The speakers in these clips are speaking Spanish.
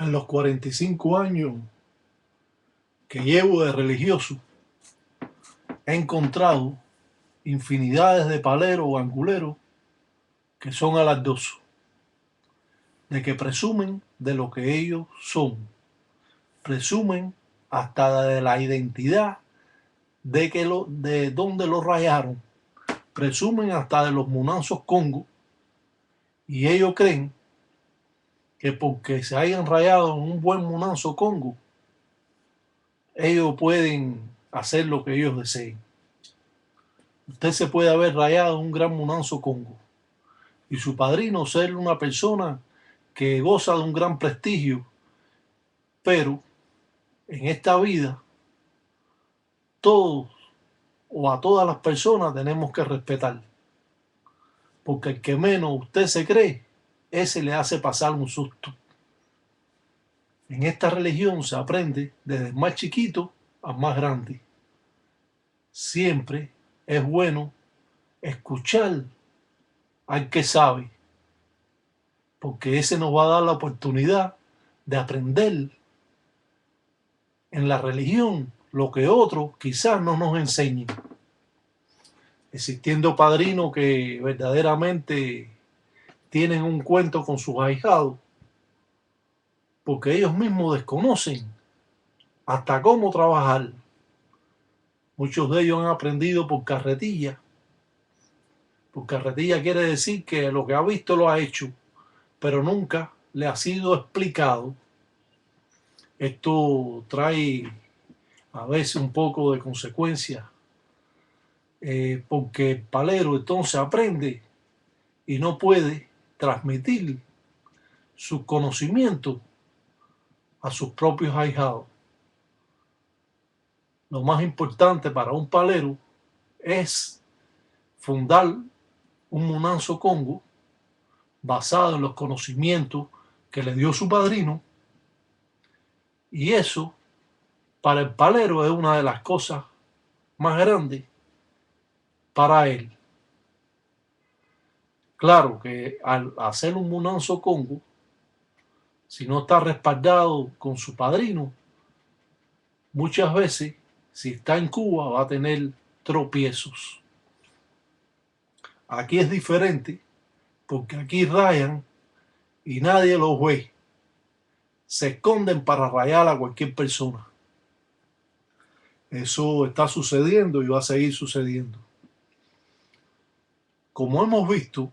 En los 45 años que llevo de religioso, he encontrado infinidades de paleros o anguleros que son alardosos, de que presumen de lo que ellos son, presumen hasta de la identidad de dónde lo rayaron, presumen hasta de los munanzos Congo, y ellos creen que porque se hayan rayado en un buen munanzo Congo, ellos pueden hacer lo que ellos deseen. Usted se puede haber rayado en un gran munanzo Congo y su padrino ser una persona que goza de un gran prestigio, pero en esta vida todos o a todas las personas tenemos que respetar, porque el que menos usted se cree, ese le hace pasar un susto. En esta religión se aprende desde el más chiquito al más grande. Siempre es bueno escuchar al que sabe, porque ese nos va a dar la oportunidad de aprender en la religión lo que otros quizás no nos enseñen. Existiendo padrinos que verdaderamente tienen un cuento con sus ahijados, porque ellos mismos desconocen hasta cómo trabajar. Muchos de ellos han aprendido por carretilla. Por carretilla quiere decir que lo que ha visto lo ha hecho, pero nunca le ha sido explicado. Esto trae a veces un poco de consecuencias, porque el palero entonces aprende y no puede transmitir sus conocimientos a sus propios ahijados. Lo más importante para un palero es fundar un munanzo Congo basado en los conocimientos que le dio su padrino, y eso para el palero es una de las cosas más grandes para él. Claro que al hacer un munanzo Congo, si no está respaldado con su padrino, muchas veces, si está en Cuba, va a tener tropiezos. Aquí es diferente, porque aquí rayan y nadie los ve. Se esconden para rayar a cualquier persona. Eso está sucediendo y va a seguir sucediendo. Como hemos visto,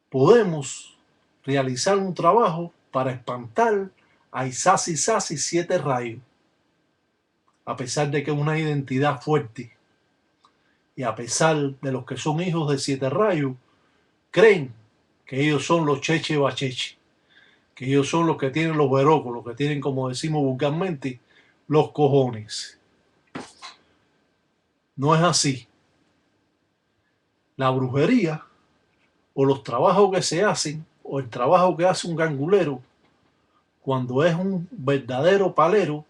podemos realizar un trabajo para espantar a Isasi Sasi 7 rayos, a pesar de que es una identidad fuerte, y a pesar de los que son hijos de 7 rayos, creen que ellos son los cheche bacheche, que ellos son los que tienen los verocos, los que tienen, como decimos vulgarmente, los cojones. No es así. La brujería o los trabajos que se hacen o el trabajo que hace un gangulero cuando es un verdadero palero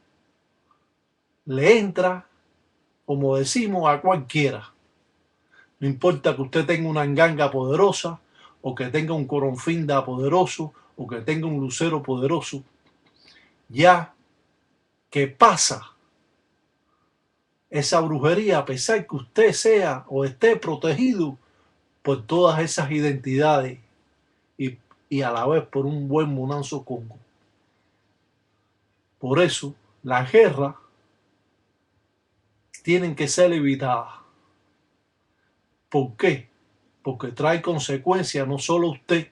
le entra, como decimos, a cualquiera. No importa que usted tenga una nganga poderosa o que tenga un coronfinda poderoso o que tenga un lucero poderoso, ya que pasa esa brujería, a pesar que usted sea o esté protegido por todas esas identidades y a la vez por un buen munanzo Congo. Por eso las guerras tienen que ser evitadas. ¿Por qué? Porque trae consecuencias no solo a usted,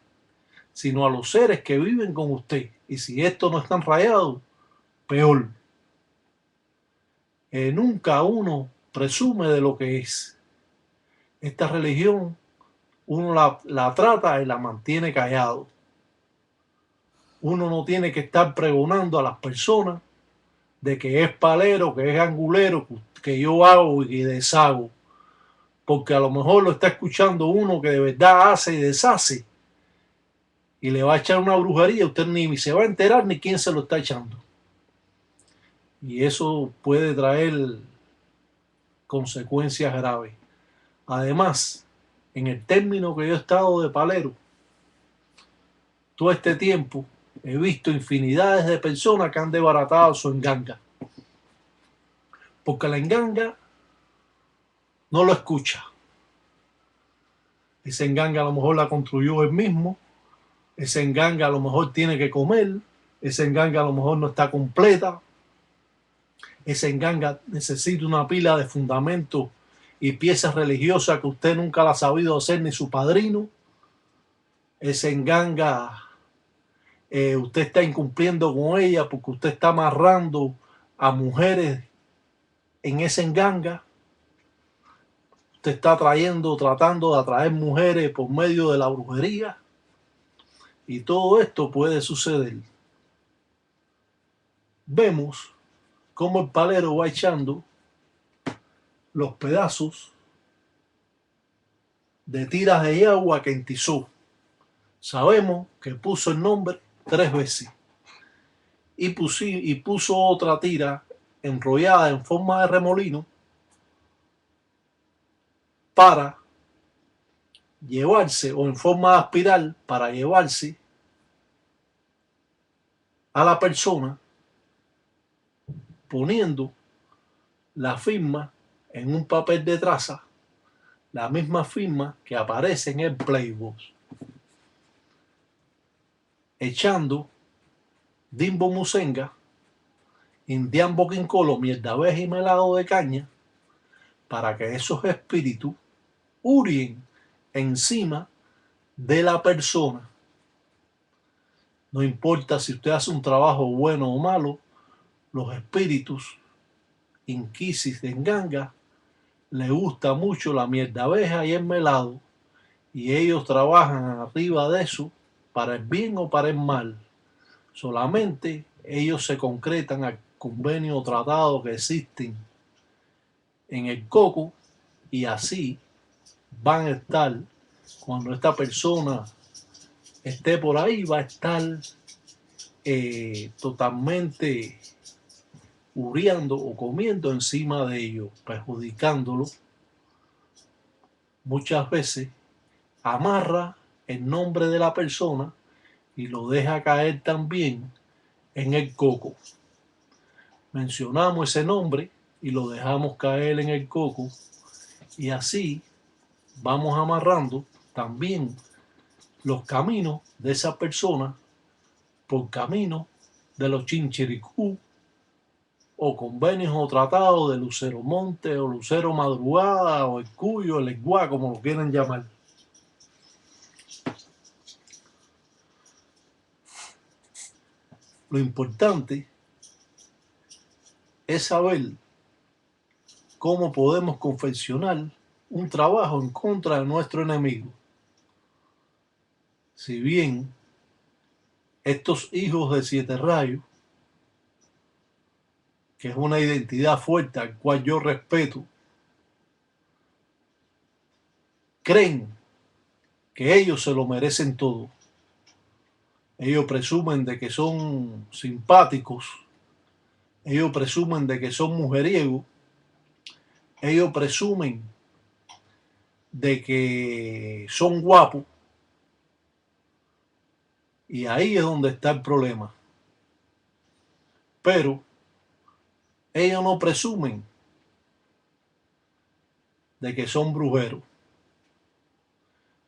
sino a los seres que viven con usted. Y si estos no están rayados, peor. Nunca uno presume de lo que es. Esta religión uno la trata y la mantiene callado. Uno no tiene que estar pregonando a las personas de que es palero, que es angulero, que yo hago y deshago. Porque a lo mejor lo está escuchando uno que de verdad hace y deshace y le va a echar una brujería, usted ni se va a enterar ni quién se lo está echando. Y eso puede traer consecuencias graves. Además, en el término que yo he estado de palero, todo este tiempo he visto infinidades de personas que han desbaratado su enganga. Porque la enganga no lo escucha. Esa enganga a lo mejor la construyó él mismo. Esa enganga a lo mejor tiene que comer. Esa enganga a lo mejor no está completa. Esa enganga necesita una pila de fundamentos y piezas religiosas que usted nunca la ha sabido hacer ni su padrino. Esa enganga usted está incumpliendo con ella porque usted está amarrando a mujeres en esa enganga. Usted está tratando de atraer mujeres por medio de la brujería. Y todo esto puede suceder. Vemos cómo el palero va echando los pedazos de tiras de agua que entizó. Sabemos que puso el nombre 3 veces y puso otra tira enrollada en forma de remolino para llevarse, o en forma de espiral para llevarse a la persona, poniendo la firma en un papel de traza, la misma firma que aparece en el Playboy, echando Dimbo Musenga, Indian Boquincolo, mierda abeja y melado de caña, para que esos espíritus huyen encima de la persona. No importa si usted hace un trabajo bueno o malo, los espíritus inquisis de enganga les gusta mucho la mierda abeja y el melado, y ellos trabajan arriba de eso para el bien o para el mal. Solamente ellos se concretan al convenio o tratado que existen en el coco, y así van a estar, cuando esta persona esté por ahí, va a estar totalmente huriendo o comiendo encima de ellos, perjudicándolo. Muchas veces amarra el nombre de la persona y lo deja caer también en el coco. Mencionamos ese nombre y lo dejamos caer en el coco, y así vamos amarrando también los caminos de esa persona por camino de los chinchiricú o convenios o tratados de Lucero Monte o Lucero Madrugada o el Cuyo, el Eguá, como lo quieran llamar. Lo importante es saber cómo podemos confeccionar un trabajo en contra de nuestro enemigo. Si bien estos hijos de 7 rayos, que es una identidad fuerte al cual yo respeto, creen que ellos se lo merecen todo. Ellos presumen de que son simpáticos, ellos presumen de que son mujeriegos, ellos presumen de que son guapos, y ahí es donde está el problema. Pero ellos no presumen de que son brujeros.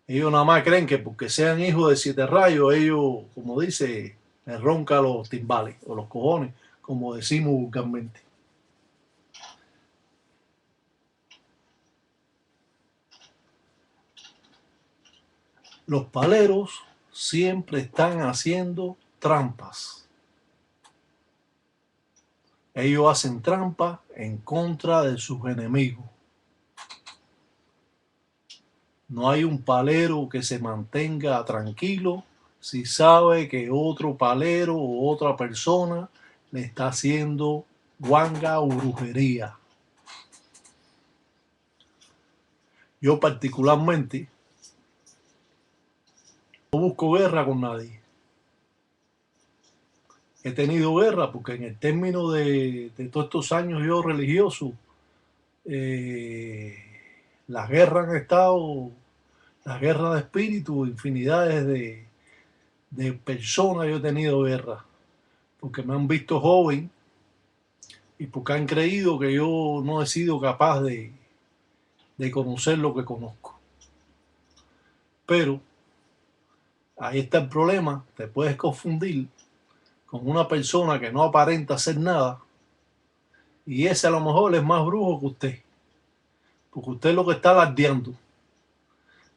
Ellos nada más creen que porque sean hijos de 7 rayos, ellos, como dice, les roncan los timbales o los cojones, como decimos vulgarmente. Los paleros siempre están haciendo trampas. Ellos hacen trampa en contra de sus enemigos. No hay un palero que se mantenga tranquilo si sabe que otro palero o otra persona le está haciendo guanga o brujería. Yo particularmente no busco guerra con nadie. He tenido guerra porque en el término de todos estos años yo religioso, las guerras han estado, las guerras de espíritu, infinidades de personas yo he tenido guerra, porque me han visto joven y porque han creído que yo no he sido capaz de conocer lo que conozco. Pero ahí está el problema, te puedes confundir con una persona que no aparenta hacer nada y ese a lo mejor es más brujo que usted, porque usted es lo que está alardeando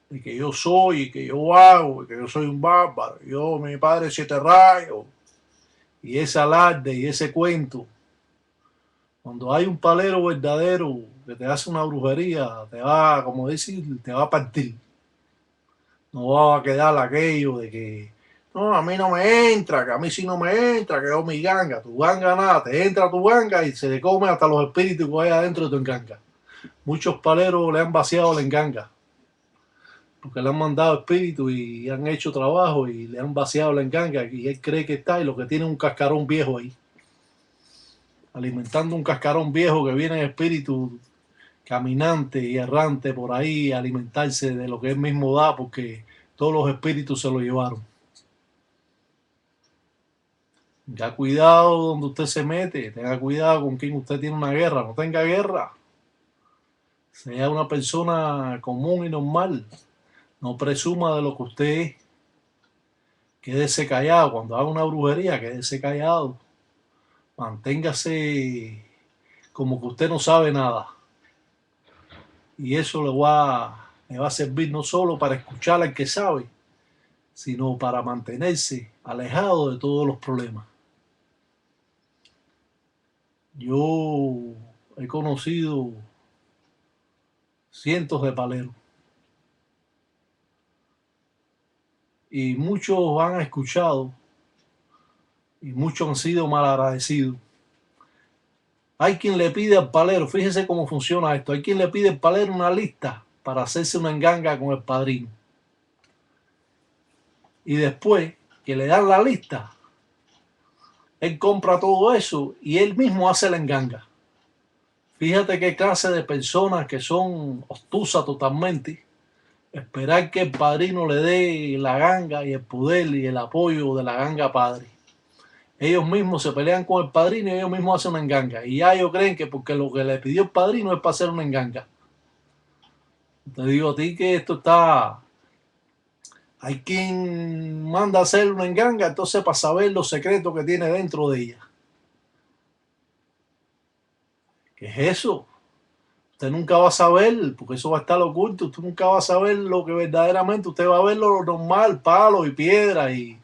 de que yo soy y que yo hago y que yo soy un bárbaro, yo, mi padre 7 rayos, y ese alarde y ese cuento. Cuando hay un palero verdadero que te hace una brujería, te va, como decir, te va a partir. No va a quedar aquello de que no, a mí no me entra, que a mí sí no me entra, que yo mi ganga, tu ganga nada, te entra tu ganga y se le come hasta los espíritus que hay adentro de tu enganga. Muchos paleros le han vaciado la enganga, porque le han mandado espíritus y han hecho trabajo y le han vaciado la enganga y él cree que está y lo que tiene es un cascarón viejo ahí, alimentando un cascarón viejo que viene en espíritu caminante y errante por ahí a alimentarse de lo que él mismo da porque todos los espíritus se lo llevaron. Tenga cuidado donde usted se mete, tenga cuidado con quien usted tiene una guerra, no tenga guerra. Sea una persona común y normal, no presuma de lo que usted es. Quédese callado, cuando haga una brujería, quédese callado. Manténgase como que usted no sabe nada. Y eso le va a servir no solo para escuchar al que sabe, sino para mantenerse alejado de todos los problemas. Yo he conocido cientos de paleros y muchos han escuchado y muchos han sido mal agradecidos. Hay quien le pide al palero, fíjese cómo funciona esto, hay quien le pide al palero una lista para hacerse una enganga con el padrino. Y después que le dan la lista, él compra todo eso y él mismo hace la enganga. Fíjate qué clase de personas que son obtusas totalmente. Esperar que el padrino le dé la ganga y el poder y el apoyo de la ganga padre. Ellos mismos se pelean con el padrino y ellos mismos hacen una enganga. Y ya ellos creen que porque lo que le pidió el padrino es para hacer una enganga. Te digo a ti que esto está... Hay quien manda a hacer una enganga, entonces para saber los secretos que tiene dentro de ella. ¿Qué es eso? Usted nunca va a saber, porque eso va a estar oculto. Usted nunca va a saber lo que verdaderamente. Usted va a ver lo normal, palos y piedras y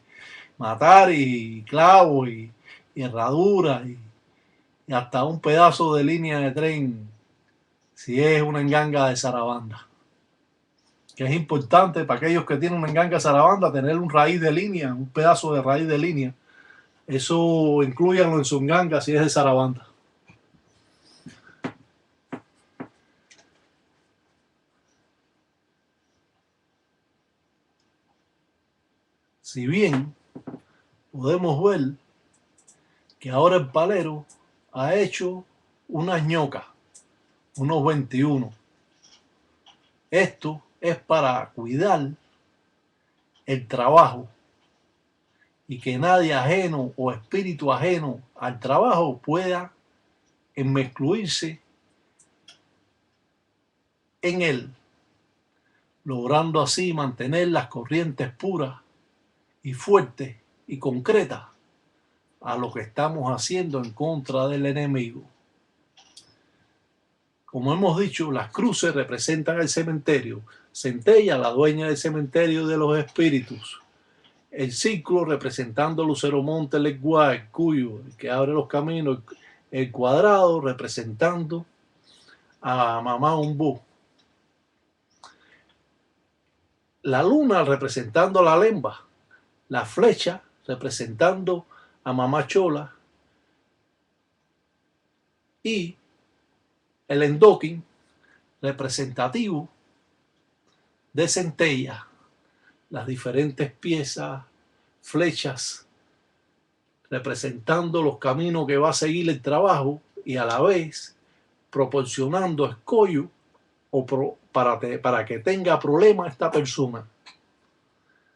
matar y clavos y herraduras y hasta un pedazo de línea de tren si es una enganga de zarabanda. Que es importante para aquellos que tienen una enganga de zarabanda tener un raíz de línea, un pedazo de raíz de línea. Eso incluyanlo en su enganga si es de zarabanda. Si bien podemos ver que ahora el palero ha hecho unas ñocas, unos 21. Esto es para cuidar el trabajo y que nadie ajeno o espíritu ajeno al trabajo pueda enmescluirse en él, logrando así mantener las corrientes puras y fuertes y concretas a lo que estamos haciendo en contra del enemigo. Como hemos dicho, las cruces representan el cementerio, Centella, la dueña del cementerio de los espíritus, el círculo representando Lucero Monte Leguá, el cuyo, el que abre los caminos, el cuadrado representando a Mamá Umbú, la luna representando a la Lemba, la flecha representando a Mamá Chola y el endoquín representativo de Centella, las diferentes piezas, flechas, representando los caminos que va a seguir el trabajo y a la vez proporcionando escollo o para que tenga problemas esta persona